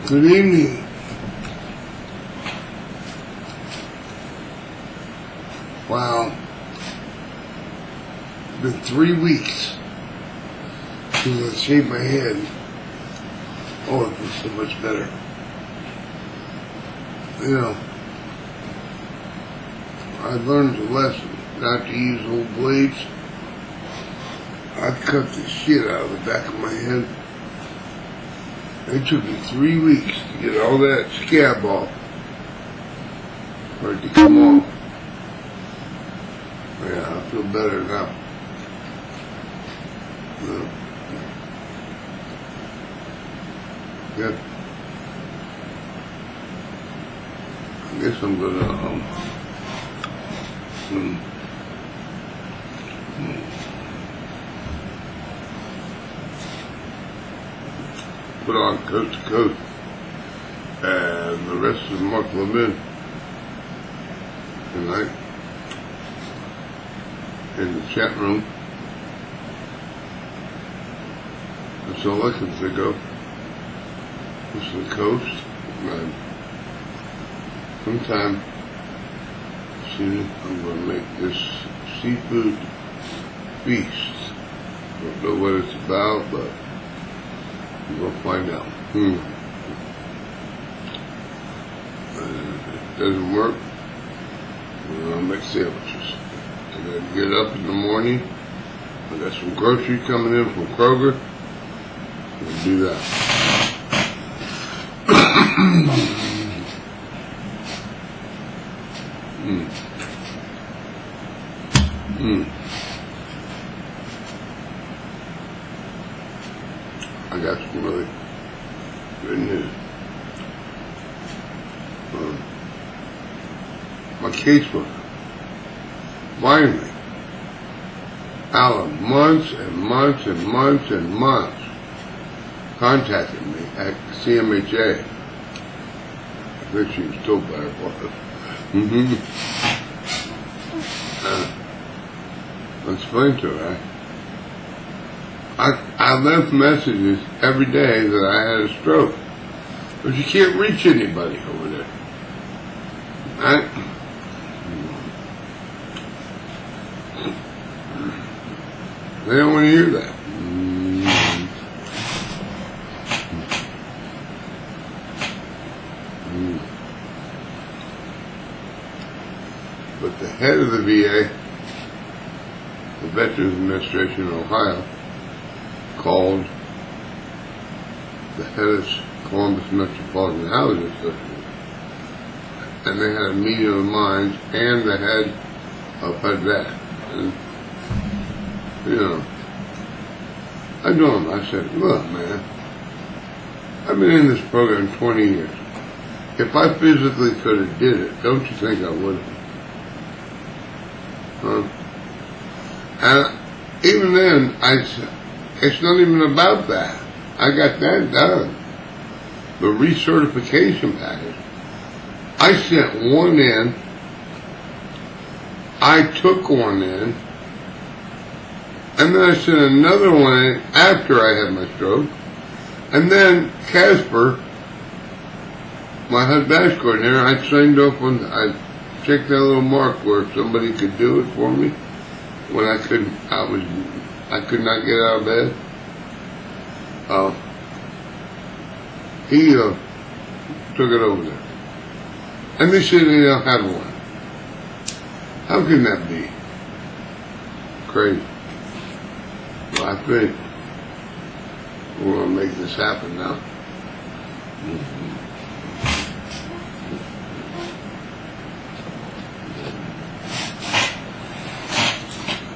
Good evening. Wow. It's been 3 weeks since I shaved my head. Oh, it feels so much better. You know, I learned a lesson not to use old blades. I cut the shit out of the back of my head. It took me 3 weeks to get all that scab off, for it to come off. Yeah, I feel better now. Yeah. I guess I'm gonna put on Coast to Coast and the rest of Mark Levin tonight in the chat room. That's all I can think of. This is the coast. And sometime soon I'm going to make this seafood feast. Don't know what it's about, but we'll find out. If it doesn't work, we're going to make sandwiches. And then get up in the morning. I got some groceries coming in from Kroger. We'll do that. I got some really good news. My caseworker, finally, out of months and months and months and months, contacted me at CMHA. I think she was told by her boss. I explained to her, I left messages every day that I had a stroke, but you can't reach anybody over there. They don't want to hear that. But the head of the VA, the Veterans Administration in Ohio, called the head of Columbus Metropolitan Housing Association, and they had a meeting of the minds and the head of HUD-VAC. And, you know, I told him, I said, look, man, I've been in this program 20 years. If I physically could have did it, don't you think I would have? And even then, I said, it's not even about that. I got that done. The recertification package. I sent one in. I took one in. And then I sent another one in after I had my stroke. And then Casper, my HUD-VAC coordinator, I signed up on, I checked that little mark where somebody could do it for me when I could not get out of bed. He took it over there. And they said they don't have one. How can that be? Crazy. Well, I think we're going to make this happen now.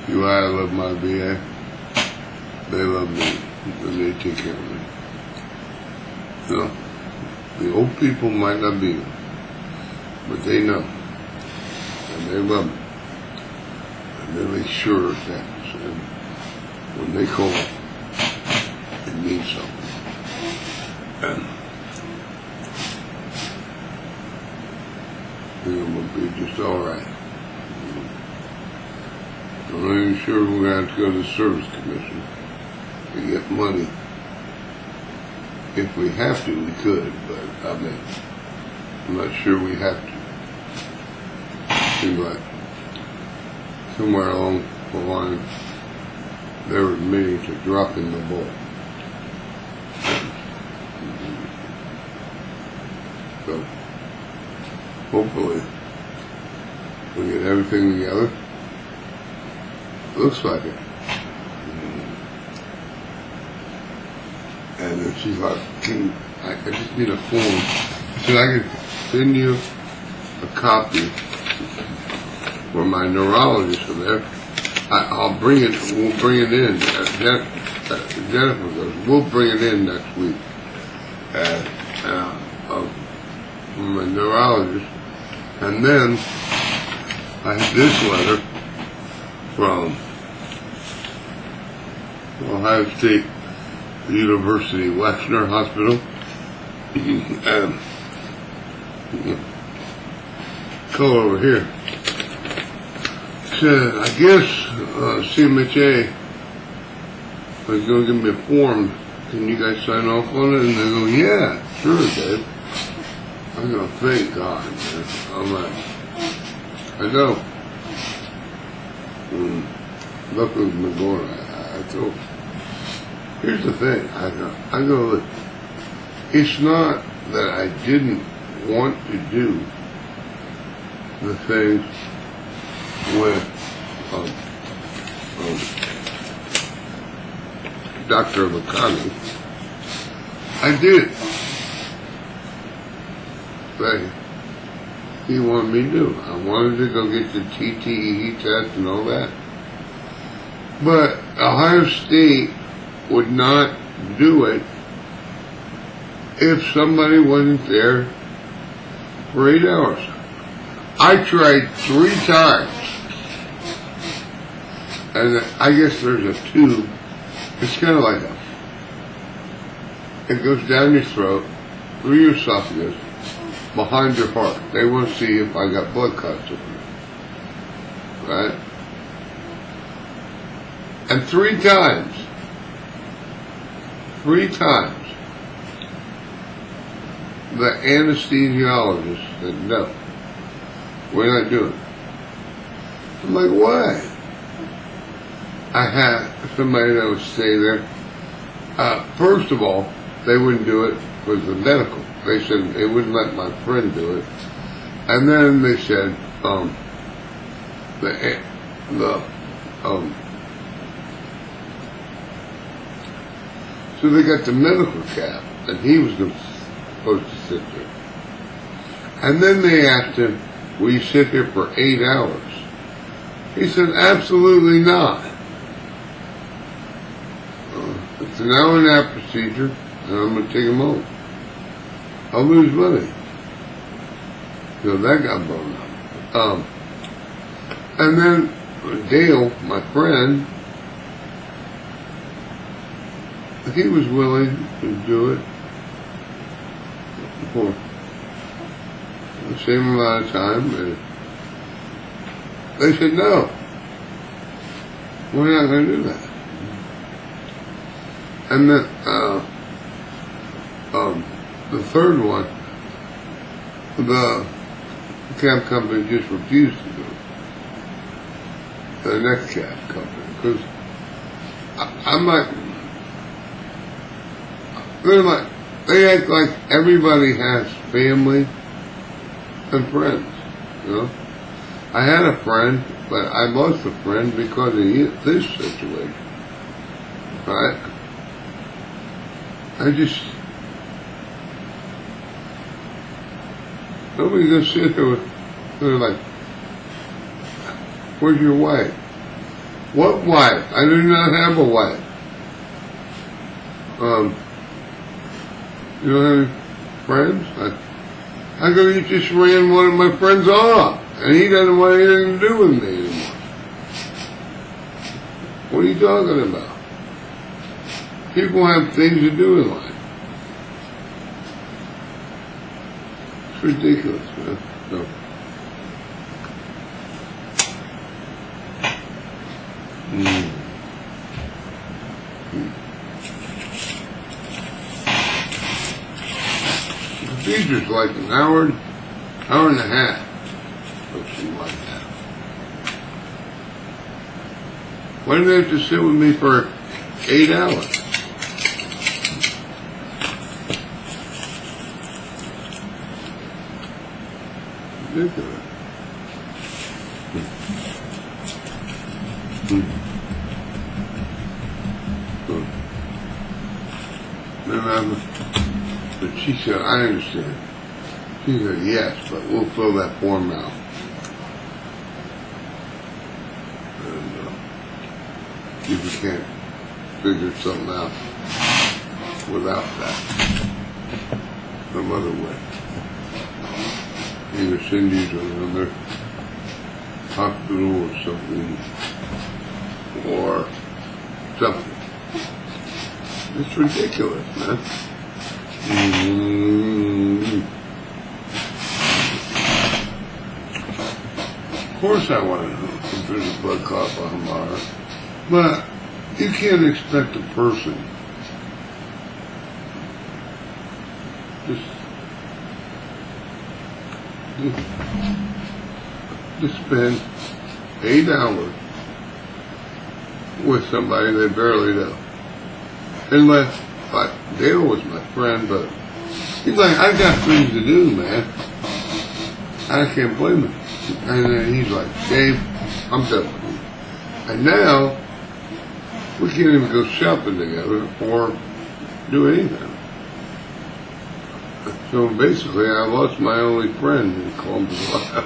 You know, I love my VA. They love me. And they take care of me. You know, the old people might not be there, but they know. And they love me. And they make sure that when they call, it means something. And we'll be just alright. I'm not even sure we're going to have to go to the Service Commission to get money if we have to, we could, but I mean, I'm not sure we have to. Seems like somewhere along the line, there was meetings to drop in the ball. So, hopefully, we get everything together. Looks like it. And then she's like, I just need a form. She said, I can send you a copy for my neurologist from there. I'll bring it, we'll bring it in. Jennifer goes, we'll bring it in next week. From my neurologist. And then I had this letter from Ohio State University Wexner Hospital. And call over here. Said, I guess CMHA was going to give me a form. Can you guys sign off on it? And they go, yeah, sure, Dave. I'm going, thank God, man. I'm like, I know. Nothing's been going on. I told, here's the thing. I go, look, it's not that I didn't want to do the things with Dr. McConnell. I did. But he wanted me to do. I wanted to go get the TTE test and all that. But Ohio State would not do it if somebody wasn't there for 8 hours. I tried 3 times. And I guess there's a tube. It's kind of like it goes down your throat, through your esophagus, behind your heart. They want to see if I got blood clots in me. Right? And 3 times, the anesthesiologist said, no, we're not doing it. I'm like, why? I had somebody that would stay there. First of all, they wouldn't do it with the medical. They said they wouldn't let my friend do it. And then they said, so they got the medical cap, and he was supposed to sit there. And then they asked him, will you sit here for 8 hours? He said, absolutely not. It's an hour and a half procedure, and I'm going to take him home. I'll lose money. So that got blown up. And then Dale, my friend, he was willing to do it for the same amount of time. And they said, no, we're not going to do that. And then the third one, the cab company just refused to do it. The next cab company, because I'm like, they act like everybody has family and friends, you know. I had a friend, but I lost a friend because of this situation, right? Nobody's gonna sit there with, they're like, where's your wife? What wife? I do not have a wife. You don't have any friends? I go, you just ran one of my friends off, and he doesn't want anything to do with me anymore. What are you talking about? People have things to do in life. It's ridiculous, man. So. procedure's like an hour and a half, or something like that. Why do they have to sit with me for 8 hours? Ridiculous. But she said, I understand. She said, yes, but we'll fill that form out. And people can't figure something out without that. Some other way. Either Cindy's or another hospital or something. Or something. It's ridiculous, man. Of course I want to know if there's a blood clot on my heart. But you can't expect a person to spend 8 hours with somebody they barely know. Unless, like, Dale was my friend, but he's like, I got things to do, man. I can't blame him. And then he's like, Dave, I'm done with you. And now, we can't even go shopping together or do anything. So basically, I lost my only friend in Columbus, Ohio.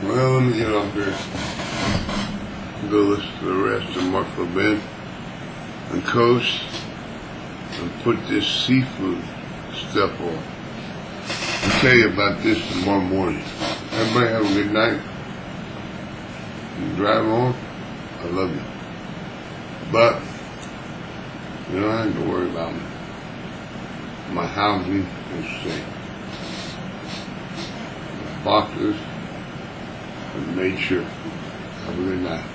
Well, let me get off here. Go listen to the rest of Mark LeBen and Coast and put this seafood stuff on. I'll tell you about this tomorrow morning. Everybody have a good night. You drive on. I love you. But you don't have to worry about me. My housing is safe. My boxes, and made sure. Have a good night.